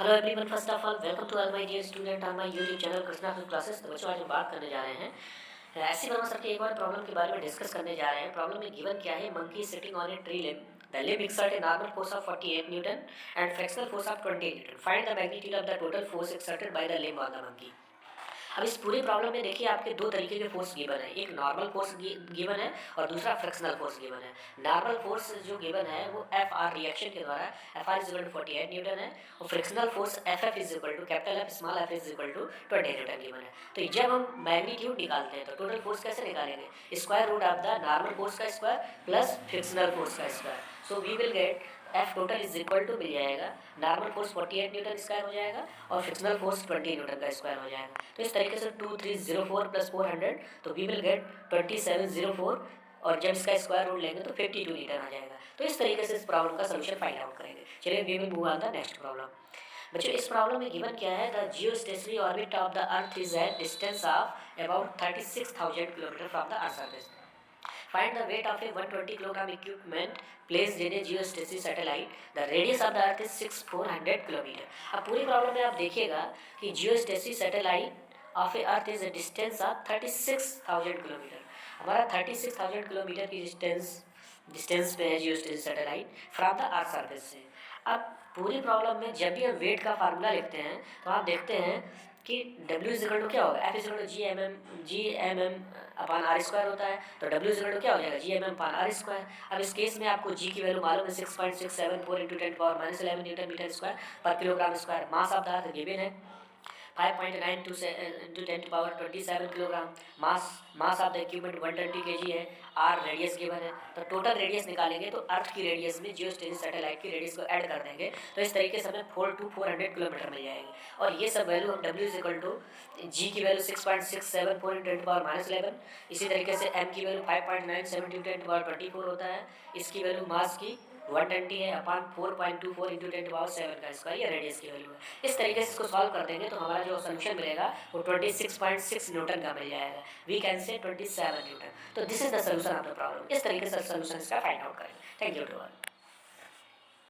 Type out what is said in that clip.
Hello everyone, first of all welcome to all my dear student on my YouTube channel Krishna film classes. तो बच्चों, आज हम बात करने जा रहे हैं ऐसी वर्मा सर के एक और प्रॉब्लम के बारे में डिस्कस करने जा रहे हैं। प्रॉब्लम में गिवन क्या है, monkey sitting on a tree limb, the limb exert a normal force of 48 newton and fractional force of 20 newton. Find the magnitude of the total force exerted by the limb on the monkey. अब इस पूरे problem में देखिए, आपके दो तरीके के force given है, एक नॉर्मल फोर्स गिवन है और दूसरा फ्रिक्शनल फोर्स गिवन है। नॉर्मल फोर्स जो गिवन है वो एफ आर रिएक्शन के द्वारा F R is equal to 48 newton है और frictional force F F is equal to capital F small F is equal to 20 newton given है। तो जब हम मैग्नीट्यूड निकालते हैं तो टोटल फोर्स कैसे निकालेंगे, square root of the normal force का स्क्वायर प्लस फ्रिक्शनल फोर्स का square. So we will get F total is equal to मिल जाएगा, नॉर्मल फोर्स 48 न्यूटन स्क्वायर हो जाएगा और फ्रिक्शनल फोर्स 20 न्यूटन का स्क्वायर हो जाएगा। तो इस तरीके से 2304 प्लस 400, तो वी विल गेट 2704 और जब इसका स्क्वायर रूट लेंगे तो 52 न्यूटन आ जाएगा। तो इस तरीके से इस प्रॉब्लम का सोल्यूशन फाइंड आउट करेंगे। चलिए we will move on the next problem. बच्चों, इस प्रॉब्लम में गिवन क्या है, the geostationary orbit of the earth is at distance of about 36,000 kilometre from the earth surface. Find the weight of a 120 kilogram equipment placed in a geostationary satellite. The radius of the earth is 6400 kilometre. अब पूरी problem में आप देखिएगा कि geostationary satellite of A earth is a distance of 36,000 kilometre. हमारा 36,000 kilometre की distance पे है geostationary satellite from the earth surface से। अब पूरी प्रॉब्लम में जब भी हम वेट का फार्मूला लिखते हैं तो आप देखते हैं कि W इज इक्वल टू क्या होगा, F is equal to G M M upon R square होता है। तो W इज इक्वल टू क्या हो जाएगा, G M M upon R square. अब इस केस में आपको G की वैल्यू मालूम है 6.674 इंटू 10⁻11 न्यूटन मीटर स्क्वायर पर kilogram square. Mass of the earth given है 5.9 into 10⁻27 kilogram. Mass of the equipment 120 kg है। आर रेडियस गिवन है, तो टोटल रेडियस निकालेंगे तो अर्थ की रेडियस में जियोस्टेशनरी सैटेलाइट की रेडियस को ऐड कर देंगे तो इस तरीके से हमें 400 किलोमीटर मिल जाएगी। और ये सब वैल्यू हम W इज इक्वल टू जी की वैल्यू 6.674 इंटू 10⁻11, इसी तरीके से M की वैल्यू 5.97 इंटू 10⁻24 होता है। इसकी वैल्यू मास की 120 है अपान 4.24 इंटू 10⁻7 का स्क्वायर, ये रेडियस की वैल्यू है। इस तरीके से इसको सॉल्व कर देंगे तो हमारा जो सोल्यूशन मिलेगा वो 26.6 न्यूटन का मिल जाएगा। We can say 27 newton. तो this is the solution of the problem. इस तरीके से सोल्यूशन इसका फाइंड आउट करेंगे। Thank you to all.